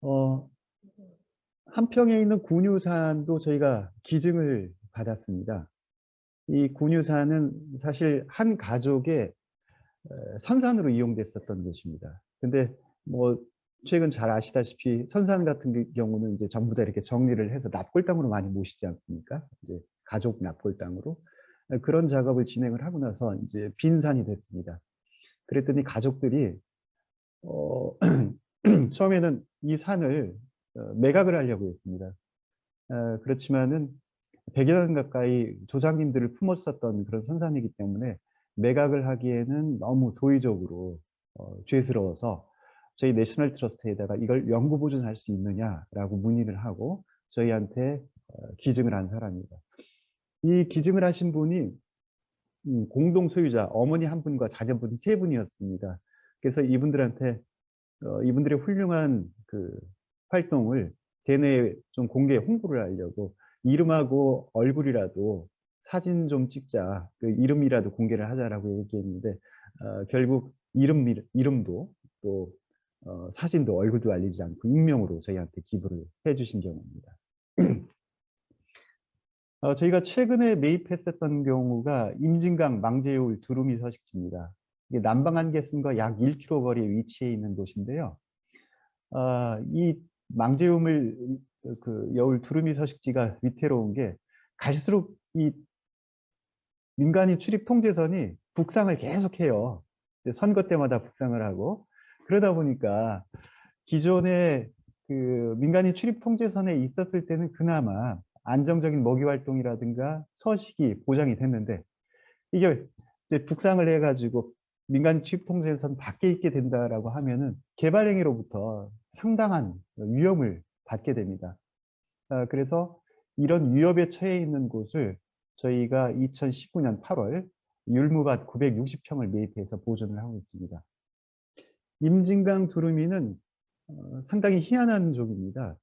어, 한평에 있는 군유산도 저희가 기증을 받았습니다. 이 군유산은 사실 한 가족의 선산으로 이용됐었던 곳입니다. 근데 뭐 최근 잘 아시다시피 선산 같은 경우는 이제 전부 다 이렇게 정리를 해서 납골당으로 많이 모시지 않습니까? 이제 가족 납골당으로 그런 작업을 진행을 하고 나서 이제 빈 산이 됐습니다. 그랬더니 가족들이 어, 처음에는 이 산을 매각을 하려고 했습니다. 그렇지만은 100여 년 가까이 조상님들을 품었었던 그런 선산이기 때문에 매각을 하기에는 너무 도의적으로 죄스러워서 저희 내셔널 트러스트에다가 이걸 영구 보존할 수 있느냐라고 문의를 하고 저희한테 기증을 한 사람입니다. 이 기증을 하신 분이 공동 소유자 어머니 한 분과 자녀분 세 분이었습니다. 그래서 이분들한테 이분들의 훌륭한 그 활동을 대내에 좀 공개 홍보를 하려고 이름하고 얼굴이라도 사진 좀 찍자, 그 이름이라도 공개를 하자라고 얘기했는데 결국 이름도 또 사진도 얼굴도 알리지 않고 익명으로 저희한테 기부를 해주신 경우입니다. 저희가 최근에 매입했었던 경우가 임진강 망제울 두루미 서식지입니다. 이게 남방 안개순과 약 1km 거리에 위치해 있는 곳인데요. 이 망제움을 그 여울 두루미 서식지가 위태로운 게 갈수록 이 민간인 출입 통제선이 북상을 계속해요. 선거 때마다 북상을 하고 그러다 보니까 기존에 그 민간인 출입 통제선에 있었을 때는 그나마 안정적인 먹이 활동이라든가 서식이 보장이 됐는데 이게 이제 북상을 해가지고 민간 취입 통제선 밖에 있게 된다라고 하면은 개발행위로부터 상당한 위험을 받게 됩니다. 그래서 이런 위협에 처해 있는 곳을 저희가 2019년 8월 율무밭 960평을 매입해서 보존을 하고 있습니다. 임진강 두루미는 상당히 희한한 종입니다.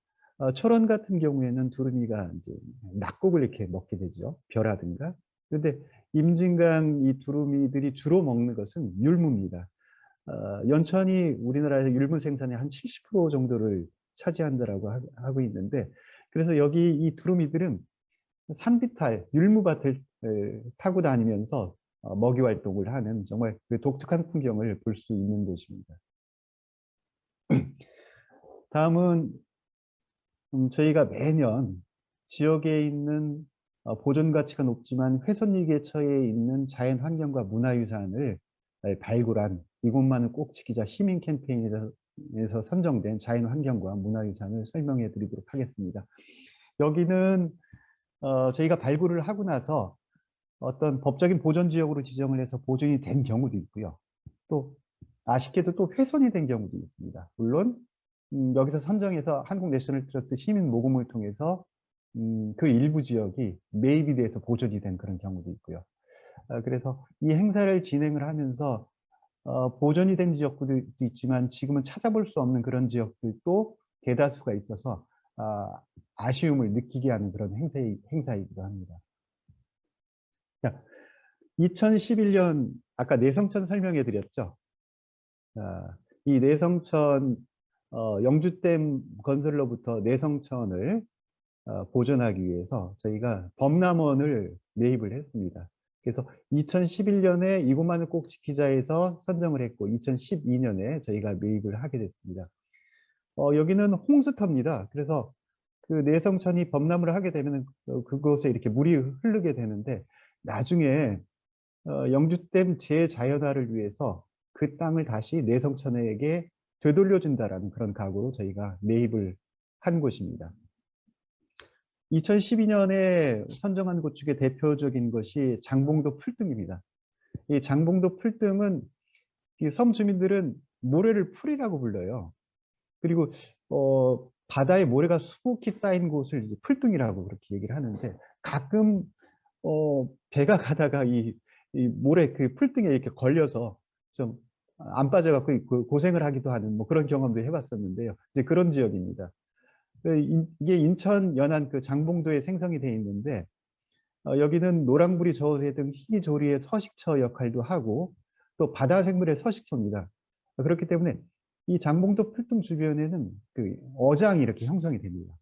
철원 같은 경우에는 두루미가 이제 낙곡을 이렇게 먹게 되죠. 벼라든가. 그런데 임진강 이 두루미들이 주로 먹는 것은 율무입니다. 연천이 우리나라에서 율무 생산의 한 70% 정도를 차지한다라고 하고 있는데, 그래서 여기 이 두루미들은 산비탈, 율무밭을 타고 다니면서 먹이 활동을 하는 정말 그 독특한 풍경을 볼 수 있는 곳입니다. 다음은 저희가 매년 지역에 있는 보존 가치가 높지만 훼손 위기에 처해 있는 자연 환경과 문화유산을 발굴한 이곳만은 꼭 지키자 시민 캠페인에서 선정된 자연 환경과 문화유산을 설명해 드리도록 하겠습니다. 여기는 저희가 발굴을 하고 나서 어떤 법적인 보존 지역으로 지정을 해서 보존이 된 경우도 있고요. 또 아쉽게도 또 훼손이 된 경우도 있습니다. 물론 여기서 선정해서 한국 내셔널 트러스트 시민 모금을 통해서 그 일부 지역이 매입이 돼서 보존이 된 그런 경우도 있고요. 그래서 이 행사를 진행을 하면서 보존이 된 지역도 있지만 지금은 찾아볼 수 없는 그런 지역들도 대다수가 있어서 아쉬움을 느끼게 하는 그런 행사이기도 합니다. 자, 2011년 아까 내성천 설명해 드렸죠. 이 내성천 영주댐 건설로부터 내성천을 보존하기 위해서 저희가 범람원을 매입을 했습니다. 그래서 2011년에 이곳만을 꼭 지키자 해서 선정을 했고 2012년에 저희가 매입을 하게 됐습니다. 여기는 홍수터입니다. 그래서 그 내성천이 범람을 하게 되면 그곳에 이렇게 물이 흐르게 되는데 나중에 영주댐 재자연화를 위해서 그 땅을 다시 내성천에게 되돌려준다라는 그런 각오로 저희가 매입을 한 곳입니다. 2012년에 선정한 곳 중에 대표적인 것이 장봉도 풀등입니다. 이 장봉도 풀등은 이 섬 주민들은 모래를 풀이라고 불러요. 그리고 바다에 모래가 수북히 쌓인 곳을 이제 풀등이라고 그렇게 얘기를 하는데 가끔 배가 가다가 이 모래 그 풀등에 이렇게 걸려서 좀 안 빠져갖고 고생을 하기도 하는 뭐 그런 경험도 해봤었는데요. 이제 그런 지역입니다. 이게 인천 연안 그 장봉도에 생성이 되어 있는데 여기는 노랑부리 저어새 등 희조리의 서식처 역할도 하고 또 바다 생물의 서식처입니다. 그렇기 때문에 이 장봉도 풀등 주변에는 그 어장이 이렇게 형성이 됩니다.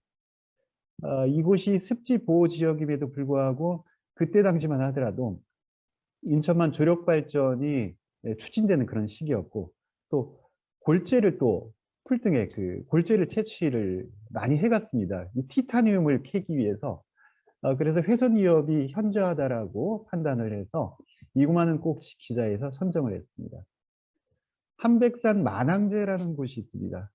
이곳이 습지 보호 지역임에도 불구하고 그때 당시만 하더라도 인천만 조력 발전이 추진되는 그런 시기였고, 또 골재를 또 풀등에 그 골재를 채취를 많이 해갔습니다. 이 티타늄을 캐기 위해서. 그래서 훼손 위협이 현저하다라고 판단을 해서 이구만은 꼭 지키자 해서 선정을 했습니다. 한백산 만항제라는 곳이 있습니다.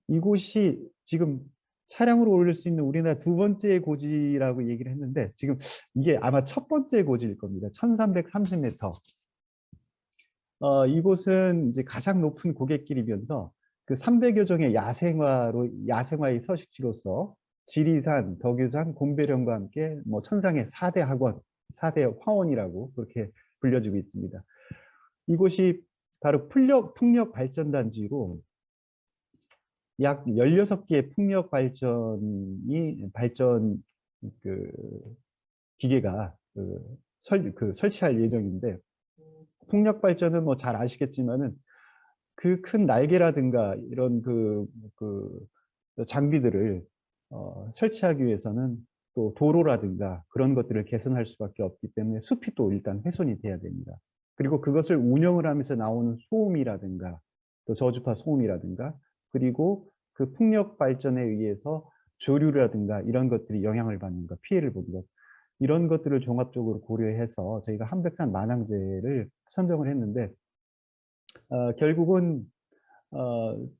이곳이 지금 차량으로 올릴 수 있는 우리나라 두 번째 고지라고 얘기를 했는데, 지금 이게 아마 첫 번째 고지일 겁니다. 1330m. 이곳은 이제 가장 높은 고갯길이면서 그 300여 종의 야생화의 서식지로서 지리산, 덕유산, 곰배령과 함께 뭐 천상의 4대 학원, 4대 화원이라고 그렇게 불려지고 있습니다. 이곳이 바로 풍력 발전단지로 약 16개의 풍력 발전 그 기계가 설치할 예정인데, 풍력 발전은 뭐 잘 아시겠지만은 그 큰 날개라든가 이런 그 장비들을 설치하기 위해서는 또 도로라든가 그런 것들을 개선할 수밖에 없기 때문에 숲이 또 일단 훼손이 돼야 됩니다. 그리고 그것을 운영을 하면서 나오는 소음이라든가 또 저주파 소음이라든가, 그리고 그 풍력 발전에 의해서 조류라든가 이런 것들이 영향을 받는 것, 피해를 보는 것, 이런 것들을 종합적으로 고려해서 저희가 한백산 만항제를 선정을 했는데, 결국은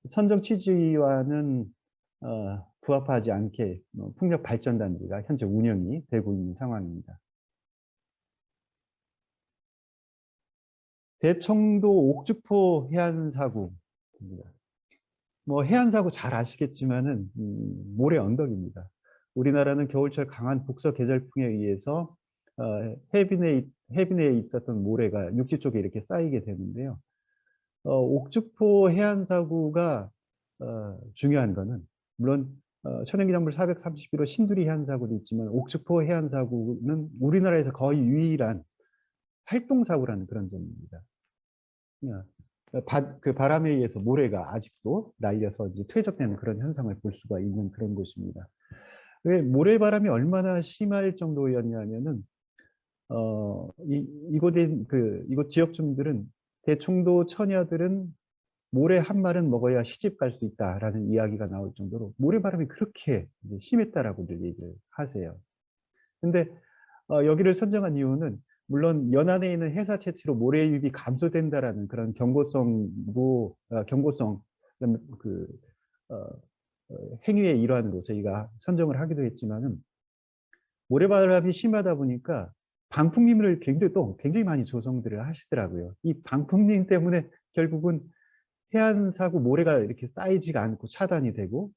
선정 취지와는 부합하지 않게 풍력 발전단지가 현재 운영이 되고 있는 상황입니다. 대청도 옥주포 해안사구입니다. 뭐 해안사고 잘 아시겠지만은 모래 언덕입니다. 우리나라는 겨울철 강한 북서 계절풍에 의해서 해변에 있었던 모래가 육지 쪽에 이렇게 쌓이게 되는데요. 옥주포 해안사구가 중요한 거는, 물론 천연기념물 431호 신두리 해안사구도 있지만 옥주포 해안사구는 우리나라에서 거의 유일한 활동사구라는 그런 점입니다. 그 바람에 의해서 모래가 아직도 날려서 이제 퇴적되는 그런 현상을 볼 수가 있는 그런 곳입니다. 왜 모래바람이 얼마나 심할 정도였냐면은 이곳 지역 주민들은 대청도 처녀들은 모래 한 말은 먹어야 시집 갈 수 있다라는 이야기가 나올 정도로 모래바람이 그렇게 이제 심했다라고들 얘기를 하세요. 근데 여기를 선정한 이유는 물론 연안에 있는 해사 채취로 모래 유입이 감소된다라는 그런 경고성 그 어, 행위의 일환으로 저희가 선정을 하기도 했지만은, 모래바람이 심하다 보니까 방풍림을 굉장히 많이 조성들을 하시더라고요. 이 방풍림 때문에 결국은 해안사고 모래가 이렇게 쌓이지가 않고 차단이 되고,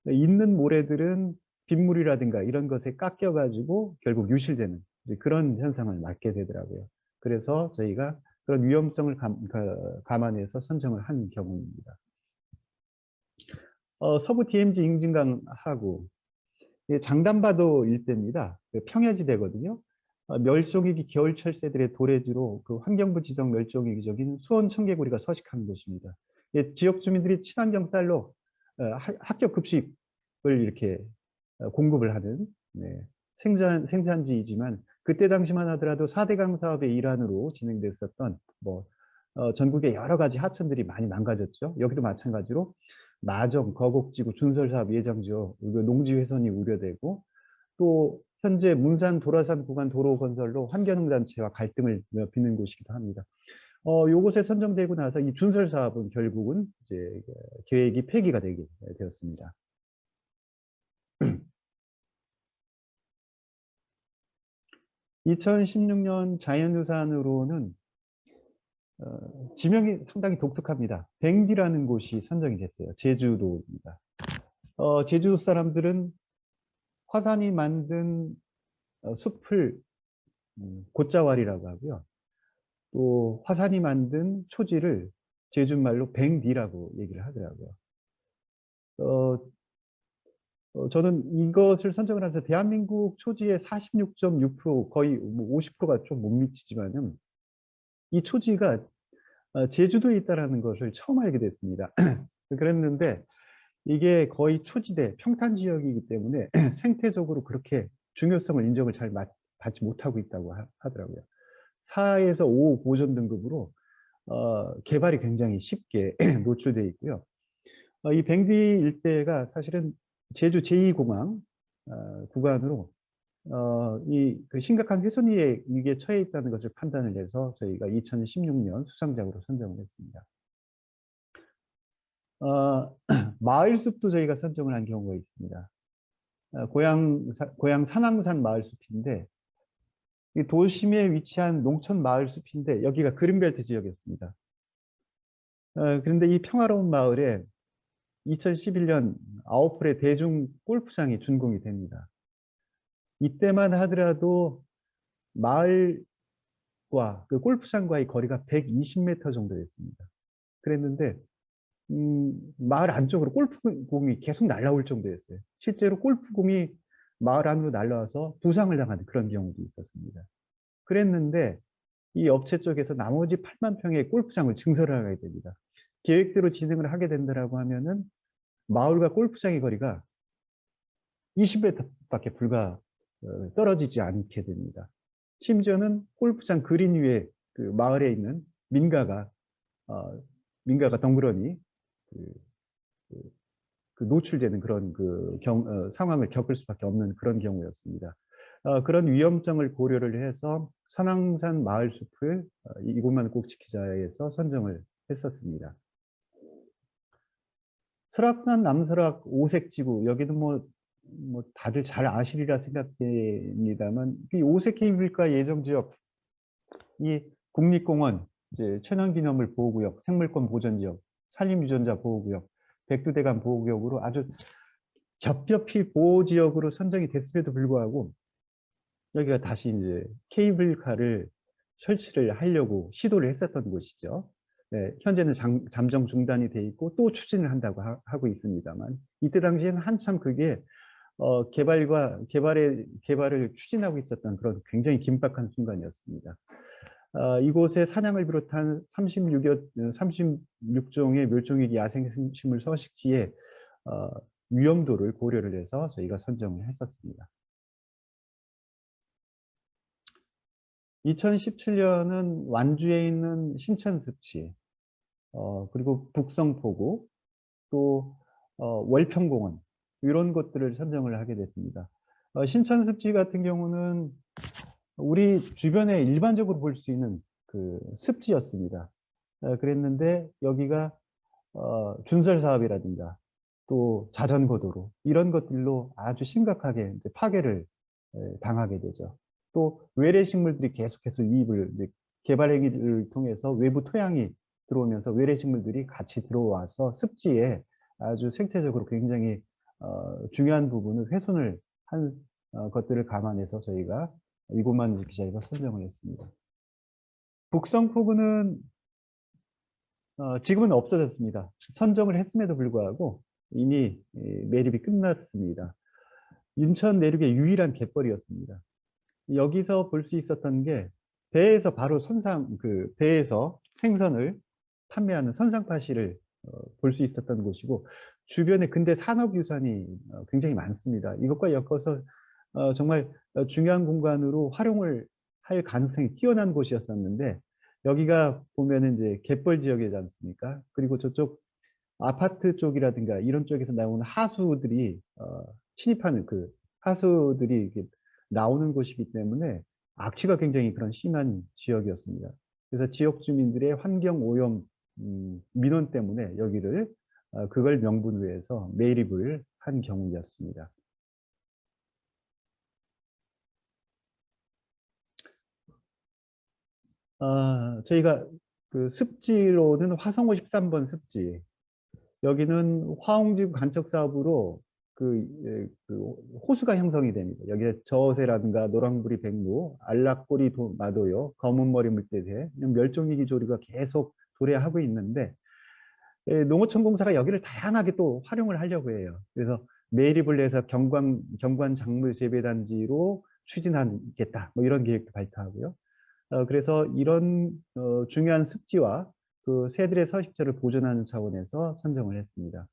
있는 모래들은 빗물이라든가 이런 것에 깎여가지고 결국 유실되는 이제 그런 현상을 맞게 되더라고요. 그래서 저희가 그런 위험성을 감안해서 선정을 한 경우입니다. 서부 DMZ 임진강하고 장담바도 일대입니다. 그 평야지대거든요. 멸종위기 겨울철새들의 도래지로 그 환경부 지정 멸종위기적인 수원 청개구리가 서식하는 곳입니다. 지역 주민들이 친환경 쌀로 학교 급식을 이렇게 공급을 하는 생산지이지만, 그때 당시만 하더라도 4대강 사업의 일환으로 진행됐었던 전국의 여러 가지 하천들이 많이 망가졌죠. 여기도 마찬가지로 마정, 거곡지구, 준설사업 예정지역 농지 훼손이 우려되고, 또 현재 문산 도라산 구간 도로 건설로 환경단체와 갈등을 빚는 곳이기도 합니다. 요곳에 선정되고 나서 이 준설 사업은 결국은 이제 계획이 폐기가 되게 되었습니다. 2016년 자연유산으로는 지명이 상당히 독특합니다. 뱅디라는 곳이 선정이 됐어요. 제주도입니다. 제주도 사람들은 화산이 만든 숲을 곶자왈이라고 하고요. 또 화산이 만든 초지를 제주말로 뱅디라고 얘기를 하더라고요. 저는 이것을 선정을 하면서 대한민국 초지의 46.6%, 거의 50%가 좀 못 미치지만은, 이 초지가 제주도에 있다라는 것을 처음 알게 됐습니다. 그랬는데 이게 거의 초지대 평탄 지역이기 때문에 생태적으로 그렇게 중요성을 인정을 잘 받지 못하고 있다고 하더라고요. 4에서 5 보존 등급으로 개발이 굉장히 쉽게 노출되어 있고요. 이 뱅디 일대가 사실은 제주 제2공항 구간으로 그 심각한 훼손 위기에 처해 있다는 것을 판단을 해서 저희가 2016년 수상작으로 선정을 했습니다. 마을숲도 저희가 선정을 한 경우가 있습니다. 고양 산왕산 마을숲인데 이 도심에 위치한 농촌 마을숲인데 여기가 그린벨트 지역이었습니다. 그런데 이 평화로운 마을에 2011년 아웃풀의 대중 골프장이 준공이 됩니다. 이때만 하더라도 마을과 그 골프장과의 거리가 120m 정도 됐습니다. 그랬는데 마을 안쪽으로 골프공이 계속 날아올 정도였어요. 실제로 골프공이 마을 안으로 날아와서 부상을 당하는 그런 경우도 있었습니다. 그랬는데 이 업체 쪽에서 나머지 8만 평의 골프장을 증설을 하게 됩니다. 계획대로 진행을 하게 된다라고 하면은 마을과 골프장의 거리가 20m밖에 떨어지지 않게 됩니다. 심지어는 골프장 그린 위에 그 마을에 있는 민가가 덩그러니 그, 그, 그 노출되는 그런 상황을 겪을 수밖에 없는 그런 경우였습니다. 그런 위험성을 고려를 해서 산왕산 마을숲을 이곳만 꼭 지키자 해서 선정을 했었습니다. 설악산 남설악 오색지구 여기는 뭐 다들 잘 아시리라 생각됩니다만 이 오색 케이블카 예정지역 이 국립공원, 이제 천연기념물 보호구역, 생물권 보전지역, 산림유전자 보호구역, 백두대간 보호구역으로 아주 겹겹이 보호지역으로 선정이 됐음에도 불구하고 여기가 다시 이제 케이블카를 설치를 하려고 시도를 했었던 곳이죠. 네, 현재는 잠정 중단이 돼 있고 또 추진을 한다고 하고 있습니다만 이때 당시에는 한참 그게 개발을 추진하고 있었던 그런 굉장히 긴박한 순간이었습니다. 이곳에 사냥을 비롯한 36종의 멸종위기 야생식물 서식지의 위험도를 고려를 해서 저희가 선정을 했었습니다. 2017년은 완주에 있는 신천습지, 그리고 북성포구, 또 월평공원 이런 것들을 선정을 하게 됐습니다. 신천습지 같은 경우는 우리 주변에 일반적으로 볼 수 있는 그 습지였습니다. 그랬는데 여기가 준설 사업이라든가 또 자전거도로 이런 것들로 아주 심각하게 이제 파괴를 당하게 되죠. 또 외래 식물들이 계속해서 유입을 이제 개발 행위를 통해서 외부 토양이 들어오면서 외래 식물들이 같이 들어와서 습지에 아주 생태적으로 굉장히 중요한 부분을 훼손을 한 것들을 감안해서 저희가 이곳만 지키자에서 선정을 했습니다. 북성포구는 지금은 없어졌습니다. 선정을 했음에도 불구하고 이미 매립이 끝났습니다. 인천 내륙의 유일한 갯벌이었습니다. 여기서 볼 수 있었던 게 배에서 바로 배에서 생선을 판매하는 선상파시를 볼 수 있었던 곳이고 주변에 근대 산업유산이 굉장히 많습니다. 이것과 엮어서 정말 중요한 공간으로 활용을 할 가능성이 뛰어난 곳이었었는데 여기가 보면은 이제 갯벌 지역이지 않습니까? 그리고 저쪽 아파트 쪽이라든가 이런 쪽에서 나오는 하수들이 침입하는 그 하수들이 이렇게 나오는 곳이기 때문에 악취가 굉장히 그런 심한 지역이었습니다. 그래서 지역 주민들의 환경 오염 민원 때문에 여기를 그걸 명분으로 해서 매립을 한 경우였습니다. 저희가 그 습지로는 화성호 13번 습지 여기는 화홍지구 간척 사업으로 그 호수가 형성이 됩니다. 여기에 저어새라든가 노랑부리 백로, 알락꼬리 마도요, 검은머리 물대새, 멸종위기 조류가 계속 도래하고 있는데 농어촌 공사가 여기를 다양하게 또 활용을 하려고 해요. 그래서 매립을 해서 경관 작물 재배 단지로 추진하겠다. 뭐 이런 계획도 발표하고요. 그래서 이런 중요한 습지와 그 그 새들의 서식처를 보존하는 차원에서 선정을 했습니다.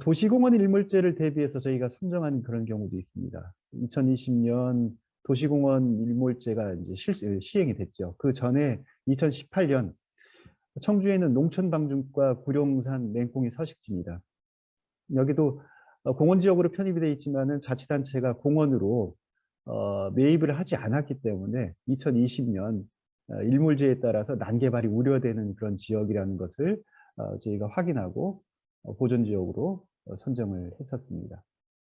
도시공원 일몰제를 대비해서 저희가 선정한 그런 경우도 있습니다. 2020년 도시공원 일몰제가 이제 시행이 됐죠. 그 전에 2018년 청주에 있는 농촌방중과 구룡산 맹꽁이 서식지입니다. 여기도 공원 지역으로 편입이 되어 있지만은 자치단체가 공원으로 매입을 하지 않았기 때문에 2020년 일몰제에 따라서 난개발이 우려되는 그런 지역이라는 것을 저희가 확인하고 보존 지역으로 선정을 했었습니다.